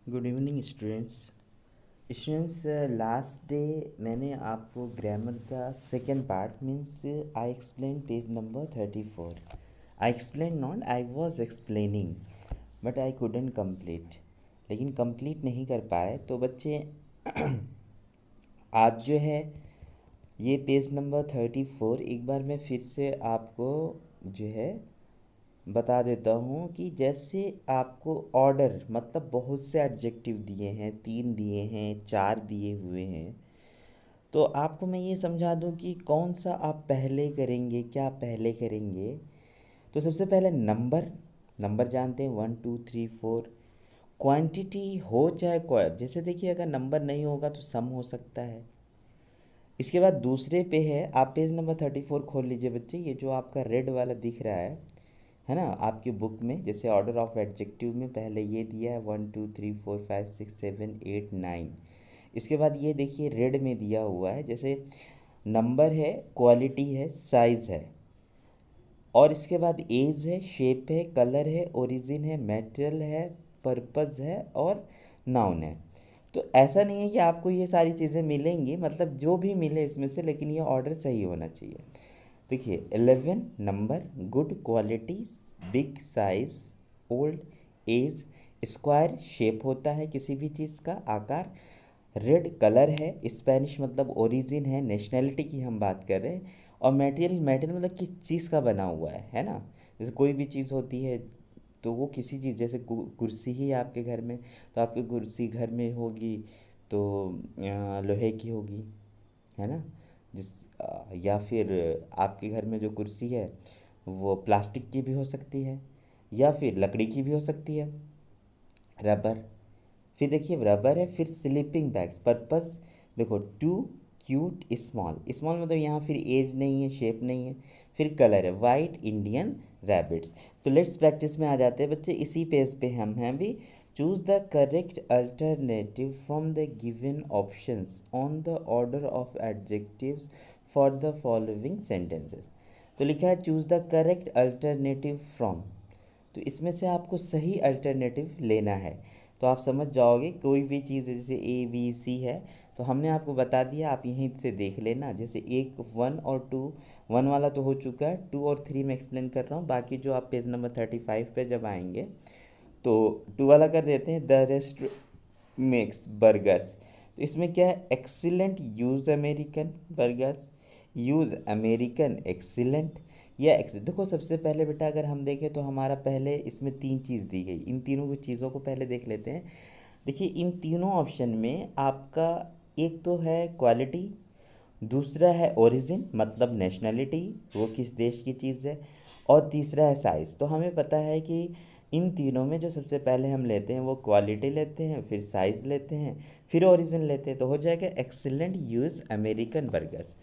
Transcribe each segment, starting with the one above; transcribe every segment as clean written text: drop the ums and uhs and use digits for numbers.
Good evening students last day मैंने आपको grammar का second part means I explain page number 34। I explain not, I was explaining but I couldn't complete, लेकिन complete नहीं कर पाए। तो बच्चे आज जो है ये पेज नंबर 34 एक बार मैं फिर से आपको जो है बता देता हूँ कि जैसे आपको ऑर्डर मतलब बहुत से एडजेक्टिव दिए हैं, 3 दिए हैं, 4 दिए हुए हैं, तो आपको मैं ये समझा दूँ कि कौन सा आप पहले करेंगे, क्या पहले करेंगे। तो सबसे पहले नंबर, नंबर जानते हैं 1 2 3 4। क्वांटिटी हो चाहे कोई, जैसे देखिए अगर नंबर नहीं होगा तो सम हो सकता है। इसके बाद दूसरे पे है, आप पेज नंबर 34 खोल लीजिए बच्चे, ये जो आपका रेड वाला दिख रहा है ना आपकी बुक में। जैसे ऑर्डर ऑफ एडजेक्टिव में पहले ये दिया है 1 2 3 4 5 6 7 8 9। इसके बाद ये देखिए रेड में दिया हुआ है, जैसे नंबर है, क्वालिटी है, साइज़ है, और इसके बाद एज है, शेप है, कलर है, ओरिजिन है, मेटेरियल है, पर्पज़ है और नाउन है। तो ऐसा नहीं है कि आपको ये सारी चीज़ें मिलेंगी, मतलब जो भी मिले इसमें से, लेकिन ये ऑर्डर सही होना चाहिए। देखिए 11 number, good quality, big size, old age, square shape होता है किसी भी चीज़ का आकार, रेड कलर है, स्पेनिश मतलब ओरिजिन है, नेशनैलिटी की हम बात कर रहे हैं, और मटेरियल, मटेरियल मतलब किस चीज़ का बना हुआ है ना। जैसे कोई भी चीज़ होती है तो वो किसी चीज़, जैसे कुर्सी ही आपके घर में, तो आपकी कुर्सी घर में होगी तो लोहे की होगी, है ना। जिस या फिर आपके घर में जो कुर्सी है वो प्लास्टिक की भी हो सकती है या फिर लकड़ी की भी हो सकती है। रबर, फिर देखिए रबर है, फिर स्लीपिंग बैग्स, पर्पस देखो टू क्यूट स्मॉल, स्मॉल मतलब यहाँ फिर एज नहीं है, शेप नहीं है, फिर कलर है वाइट इंडियन रैबिट्स। तो लेट्स प्रैक्टिस में आ जाते हैं बच्चे, इसी पेज पे हम हैं अभी। Choose the correct alternative from the given options on the order of adjectives for the following sentences. तो लिखा है choose the correct alternative from, तो इसमें से आपको सही अल्टरनेटिव लेना है। तो आप समझ जाओगे कोई भी चीज़ जैसे ए बी सी है तो हमने आपको बता दिया, आप यहीं से देख लेना। जैसे एक 1 और 2, 1 वाला तो हो चुका है, 2 और 3 मैं एक्सप्लेन कर रहा हूँ, बाकी जो आप पेज नंबर 35 पे जब आएंगे तो 2 वाला कर देते हैं, द रेस्ट मेक्स बर्गर्स। तो इसमें क्या है, excellent use American burgers, use American excellent या देखो सबसे पहले बेटा अगर हम देखें तो हमारा पहले इसमें 3 चीज़ दी गई, इन तीनों की चीज़ों को पहले देख लेते हैं। देखिए इन तीनों ऑप्शन में आपका एक तो है क्वालिटी, दूसरा है ओरिजिन मतलब नेशनैलिटी, वो किस देश की चीज़ है, और तीसरा है साइज़। तो हमें पता है कि इन तीनों में जो सबसे पहले हम लेते हैं वो क्वालिटी लेते हैं, फिर साइज़ लेते हैं, फिर ओरिजिन लेते हैं, तो हो जाएगा एक्सीलेंट यूज़ अमेरिकन बर्गर्स।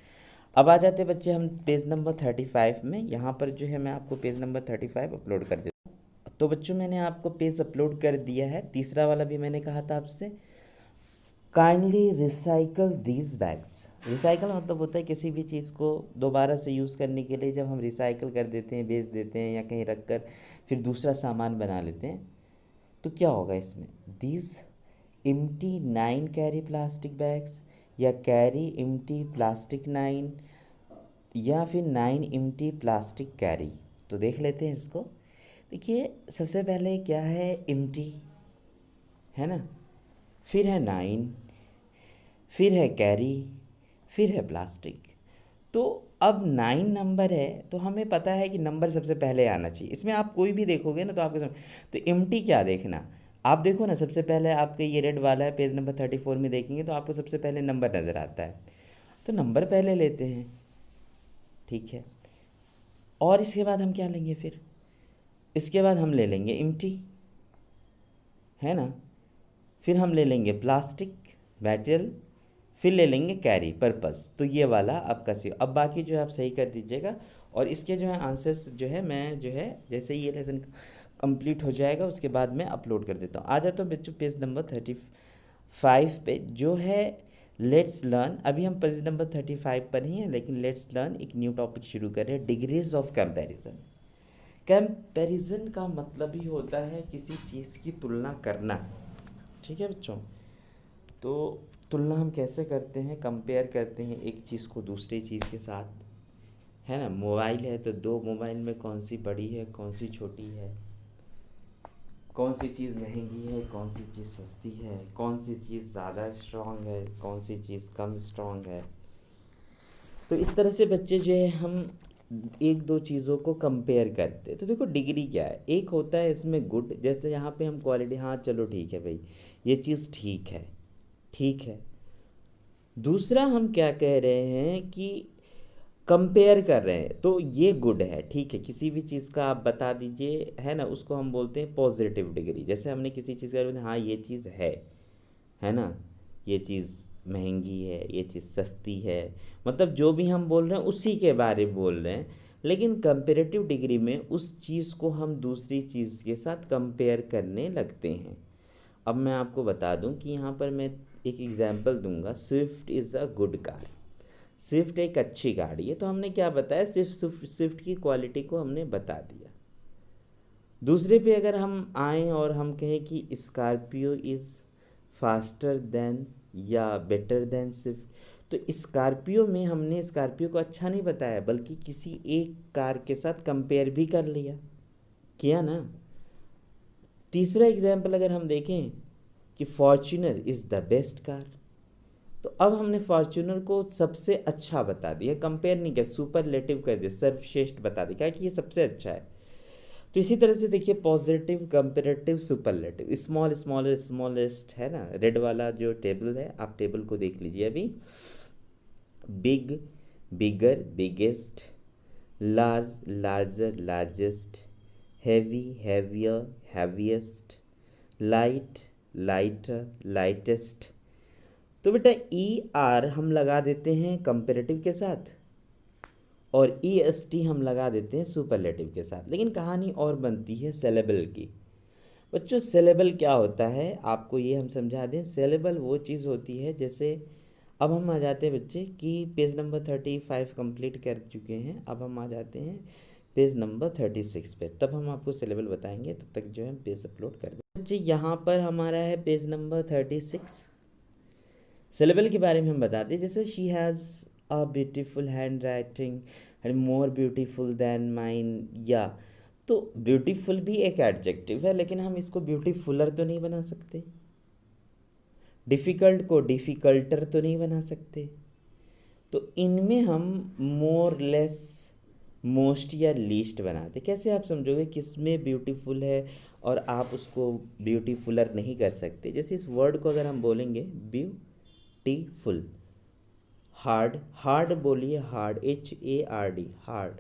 अब आ जाते बच्चे हम पेज नंबर 35 में, यहाँ पर जो है मैं आपको पेज नंबर 35 अपलोड कर देता हूँ। तो बच्चों मैंने आपको पेज अपलोड कर दिया है, तीसरा वाला भी मैंने कहा था आपसे, kindly recycle these bags. Recycle मतलब होता है किसी भी चीज़ को दोबारा से यूज़ करने के लिए जब हम रिसाइकल कर देते हैं, बेच देते हैं या कहीं रख कर फिर दूसरा सामान बना लेते हैं, तो क्या होगा इसमें, these empty 9 carry plastic bags, या कैरी इम्टी प्लास्टिक 9, या फिर 9 इम्टी प्लास्टिक कैरी। तो देख लेते हैं इसको। देखिए सबसे पहले क्या है, इम्टी है ना, फिर है 9, फिर है कैरी, फिर है प्लास्टिक। तो अब 9 नंबर है तो हमें पता है कि नंबर सबसे पहले आना चाहिए। इसमें आप कोई भी देखोगे ना तो आपके समझ, तो एम्प्टी क्या देखना, आप देखो ना सबसे पहले आपके ये रेड वाला है, पेज नंबर 34 में देखेंगे तो आपको सबसे पहले नंबर नज़र आता है, तो नंबर पहले लेते हैं, ठीक है। और इसके बाद हम क्या लेंगे, फिर इसके बाद हम ले लेंगे एम्प्टी, है ना, फिर हम ले लेंगे प्लास्टिक मटेरियल, फिर ले लेंगे कैरी पर्पस। तो ये वाला आपका सी, अब बाकी जो है आप सही कर दीजिएगा। और इसके जो है आंसर्स जो है मैं जो है जैसे ये लेसन कंप्लीट हो जाएगा उसके बाद मैं अपलोड कर देता हूँ। आ जाता हूँ बच्चों पेज नंबर 35 पे जो है लेट्स लर्न। अभी हम पेज नंबर 35 पर ही हैं, लेकिन लेट्स लर्न एक न्यू टॉपिक शुरू कर रहे हैं, डिग्रीज ऑफ कंपैरिजन। कंपैरिजन का मतलब ही होता है किसी चीज़ की तुलना करना, ठीक है बच्चों। तो तुलना हम कैसे करते हैं, कंपेयर करते हैं एक चीज़ को दूसरी चीज़ के साथ, है ना। मोबाइल है तो दो मोबाइल में कौन सी बड़ी है, कौन सी छोटी है, कौन सी चीज़ महंगी है, कौन सी चीज़ सस्ती है, कौन सी चीज़ ज़्यादा स्ट्रांग है, कौन सी चीज़ कम स्ट्रांग है। तो इस तरह से बच्चे जो है हम एक दो चीज़ों को कंपेयर करते हैं। तो देखो डिग्री क्या है, एक होता है इसमें गुड, जैसे यहाँ पे हम क्वालिटी, हाँ चलो ठीक है भाई, ये चीज़ ठीक है, ठीक है। दूसरा हम क्या कह रहे हैं कि कंपेयर कर रहे हैं, तो ये गुड है, ठीक है। किसी भी चीज़ का आप बता दीजिए, है ना, उसको हम बोलते हैं पॉजिटिव डिग्री। जैसे हमने किसी चीज़ का, हाँ ये चीज़ है ना, ये चीज़ महंगी है, ये चीज़ सस्ती है, मतलब जो भी हम बोल रहे हैं उसी के बारे में बोल रहे हैं। लेकिन कंपेरेटिव डिग्री में उस चीज़ को हम दूसरी चीज़ के साथ कंपेयर करने लगते हैं। अब मैं आपको बता दूं कि यहाँ पर मैं एक एग्जांपल दूंगा, Swift is a good car. Swift एक अच्छी गाड़ी है, तो हमने क्या बताया, सिर्फ स्विफ्ट की क्वालिटी को हमने बता दिया। दूसरे पे अगर हम आएँ और हम कहें कि स्कॉर्पियो इज़ फास्टर देन या बेटर देन स्विफ्ट, तो स्कॉर्पियो में हमने स्कॉर्पियो को अच्छा नहीं बताया, बल्कि किसी एक कार के साथ कंपेयर भी कर लिया, किया ना। तीसरा एग्जाम्पल अगर हम देखें कि Fortuner is the best car, तो अब हमने फॉर्च्यूनर को सबसे अच्छा बता दिया, कंपेयर नहीं किया, सुपरलेटिव कर दिया, सर्वश्रेष्ठ बता दिया, क्या कि ये सबसे अच्छा है। तो इसी तरह से देखिए, positive, comparative, superlative, small, smaller, smallest, है ना। रेड वाला जो टेबल है, आप टेबल को देख लीजिए अभी। Big, bigger, biggest, large, larger, largest, heavy, heavier, heaviest, light, lighter, lightest. तो बेटा ई आर हम लगा देते हैं कंपेरेटिव के साथ, और ई एस टी हम लगा देते हैं सुपरलेटिव के साथ। लेकिन कहानी और बनती है सिलेबल की। बच्चों सिलेबल क्या होता है, आपको ये हम समझा दें। सिलेबल वो चीज़ होती है, जैसे अब हम आ जाते हैं बच्चे कि पेज नंबर 35 कंप्लीट कर चुके हैं, अब हम आ जाते हैं पेज नंबर 36 पे, तब हम आपको सिलेबल बताएंगे। तब तक जो है पेज अपलोड कर दें बच्चे। यहाँ पर हमारा है पेज नंबर 36। सिलेबल के बारे में हम बताते हैं, जैसे she has a beautiful hand writing and more beautiful than mine, या तो ब्यूटीफुल भी एक एडजेक्टिव है, लेकिन हम इसको ब्यूटीफुलर तो नहीं बना सकते, डिफ़िकल्ट को डिफ़िकल्टर तो नहीं बना सकते। तो इनमें हम मोर, लेस, मोस्ट या लीस्ट बनाते। कैसे आप समझोगे किसमें ब्यूटीफुल है और आप उसको ब्यूटीफुलर नहीं कर सकते। जैसे इस वर्ड को अगर हम बोलेंगे ब्यूटीफुल, हार्ड, हार्ड बोलिए, हार्ड, HARD, हार्ड,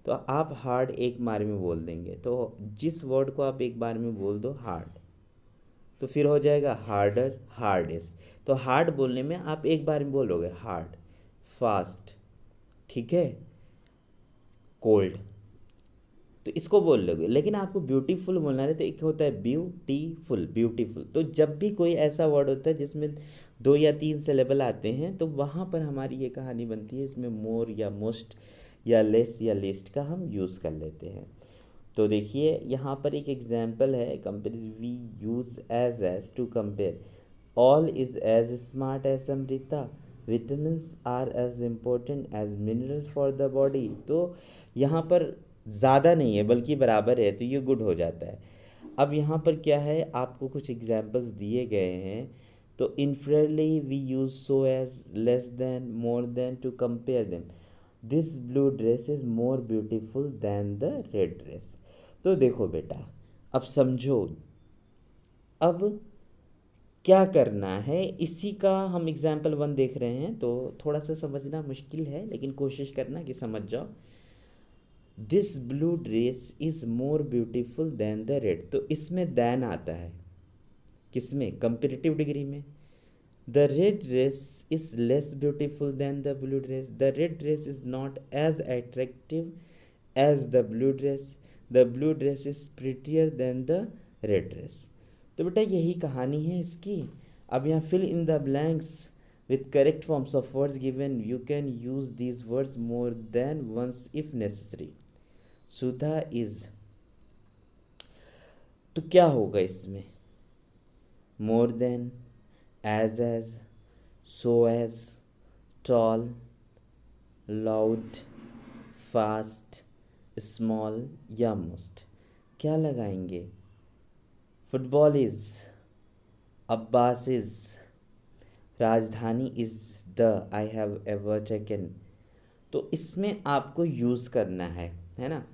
तो आप हार्ड एक बार में बोल देंगे। तो जिस वर्ड को आप एक बार में बोल दो हार्ड, तो फिर हो जाएगा हार्डर, हार्डेस्ट। तो हार्ड बोलने में आप एक बार में बोलोगे हार्ड, फास्ट, ठीक है, कोल्ड, तो इसको बोल लोगे। लेकिन आपको ब्यूटीफुल बोलना है, तो एक होता है ब्यूटीफुल, ब्यूटीफुल। तो जब भी कोई ऐसा वर्ड होता है जिसमें 2 या 3 सिलेबल आते हैं, तो वहाँ पर हमारी ये कहानी बनती है। इसमें मोर या मोस्ट या लेस या लिस्ट का हम यूज़ कर लेते हैं। तो देखिए यहाँ पर एक एग्जाम्पल है, compare, we use as to compare, all is as smart as Amrita, vitamins are as important as minerals for the body. तो यहाँ पर ज़्यादा नहीं है बल्कि बराबर है, तो ये गुड हो जाता है। अब यहाँ पर क्या है, आपको कुछ एग्जाम्पल्स दिए गए हैं। तो informally we use so as, less than, more than to compare them. This blue dress is more beautiful than the red dress. तो देखो बेटा, अब समझो, अब क्या करना है, इसी का हम एग्जाम्पल 1 देख रहे हैं। तो थोड़ा सा समझना मुश्किल है, लेकिन कोशिश करना कि समझ जाओ। This blue dress is more beautiful than the red, तो इसमें दैन आता है, किसमें, कंपेरेटिव डिग्री में। The red dress is less beautiful than the blue dress, the red dress is not as attractive as the blue dress, the blue dress is prettier than the red dress. तो बेटा यही कहानी है इसकी। अब यहाँ fill in the blanks with correct forms of words given. You can use these words more than once if necessary. Sudha is, तो क्या होगा इसमें, more than, as, so as, tall, loud, fast, small या most। क्या लगाएंगे? Football is, Abbas is, राजधानी is the I have ever taken. तो इसमें आपको यूज़ करना है ना।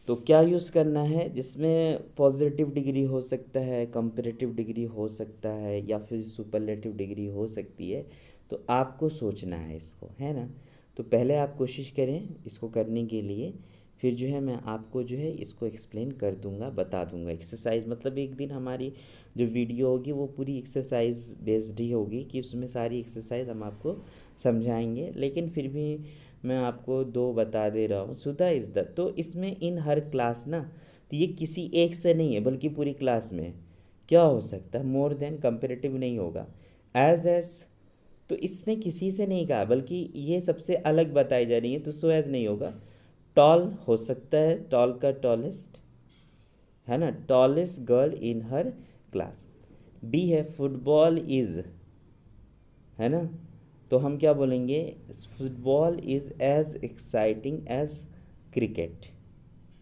तो क्या यूज़ करना है? जिसमें पॉजिटिव डिग्री हो सकता है, कंपेरेटिव डिग्री हो सकता है, या फिर सुपरलेटिव डिग्री हो सकती है। तो आपको सोचना है इसको, है ना। तो पहले आप कोशिश करें इसको करने के लिए, फिर जो है मैं आपको जो है इसको एक्सप्लेन कर दूंगा, बता दूंगा। एक्सरसाइज मतलब एक दिन हमारी जो वीडियो होगी वो पूरी एक्सरसाइज बेस्ड ही होगी, कि उसमें सारी एक्सरसाइज हम आपको समझाएंगे। लेकिन फिर भी मैं आपको दो बता दे रहा हूँ। सुधा इज़ द, तो इसमें इन हर क्लास ना, तो ये किसी एक से नहीं है बल्कि पूरी क्लास में क्या हो सकता है? मोर देन, कंपेरेटिव नहीं होगा। एज, तो इसने किसी से नहीं कहा बल्कि ये सबसे अलग बताई जा रही है, तो सो एज नहीं होगा। टॉल हो सकता है, टॉल का टॉलेस्ट, है ना, tallest girl in her class. B है फुटबॉल इज, है ना। तो हम क्या बोलेंगे? Football is as exciting as cricket.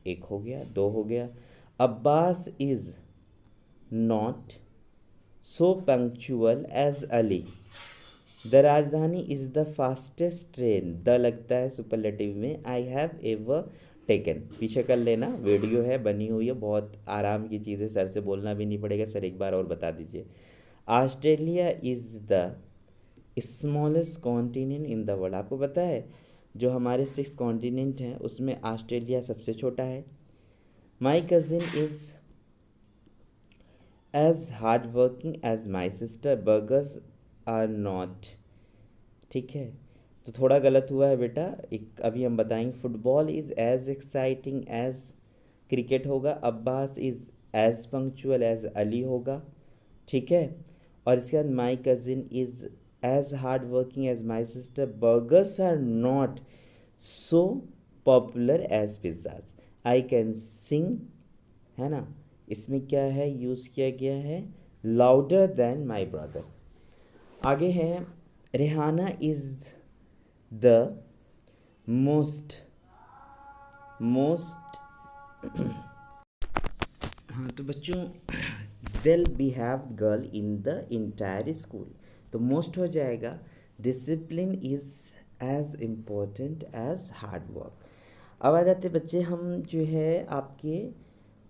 एक हो गया, दो हो गया। Abbas is not so punctual as Ali. The Rajdhani is the fastest train, the लगता है सुपरलेटिव में, आई हैव एवर टेकन। पीछे कर लेना, वीडियो है बनी हुई है, बहुत आराम की चीज़ है, सर से बोलना भी नहीं पड़ेगा। सर एक बार और बता दीजिए। Australia is the smallest continent in the world. आपको पता है जो हमारे 6 कॉन्टिनेंट हैं उसमें ऑस्ट्रेलिया सबसे छोटा है। My cousin is as hard working as my sister, burgers are not. ठीक है, तो थोड़ा गलत हुआ है बेटा, एक अभी हम बताएंगे। Football is as exciting as cricket होगा। Abbas is as punctual as Ali होगा। ठीक है, और इसके बाद my cousin is as hard working as my sister, burgers are not so popular as pizzas, I can sing, है ना। इसमें क्या है यूज़ किया गया है? Louder than my brother. आगे है Rehana is the most most हाँ तो बच्चों, well behaved girl in the entire school, तो मोस्ट हो जाएगा। Discipline is as important as hard work. अब आ जाते बच्चे, हम जो है आपके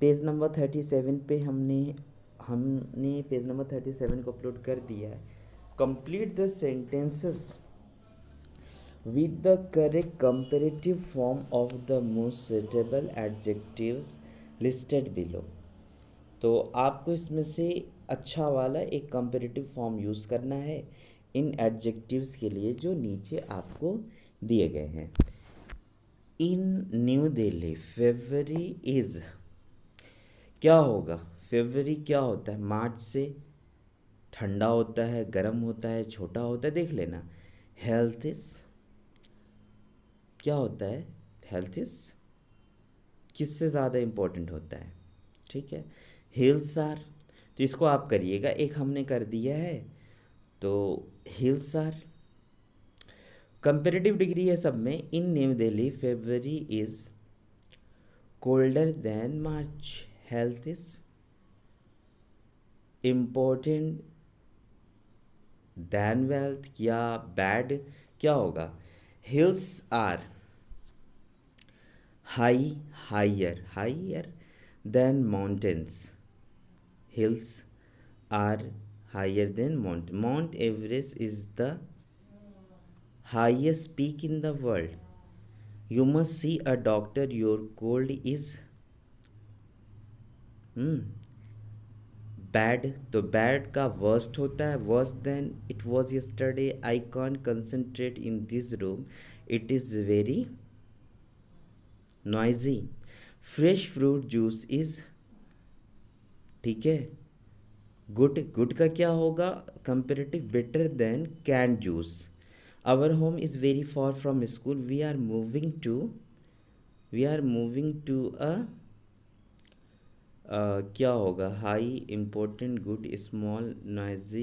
पेज नंबर 37 पे हमने पेज नंबर 37 को अपलोड कर दिया है। Complete the sentences with the correct comparative form of the most suitable adjectives listed below। तो आपको इसमें से अच्छा वाला एक कंपेरेटिव फॉर्म यूज़ करना है इन एडजेक्टिव्स के लिए जो नीचे आपको दिए गए हैं। इन न्यू दिल्ली फेब्रवरी इज़, क्या होगा? फेब्रवरी क्या होता है? मार्च से ठंडा होता है, गर्म होता है, छोटा होता है, देख लेना। हेल्थ इज़ क्या होता है? हेल्थ इज़ किससे ज़्यादा इम्पोर्टेंट होता है? ठीक है, हिल्स आर, तो इसको आप करिएगा, एक हमने कर दिया है। तो हिल्स आर कंपेरेटिव डिग्री है सब में। In New Delhi February is colder than March, health is important than wealth, या बैड क्या होगा? Hills are higher than mountains, hills are higher than mountain, Mount Everest is the highest peak in the world, you must see a doctor, your cold is bad, तो bad का worst होता है, worse than it was yesterday, I can't concentrate in this room, it is very noisy, fresh fruit juice is, ठीक है, good का क्या होगा? Comparative, better than can juice. Our home is very far from school, we are moving to a क्या होगा? High important good small noisy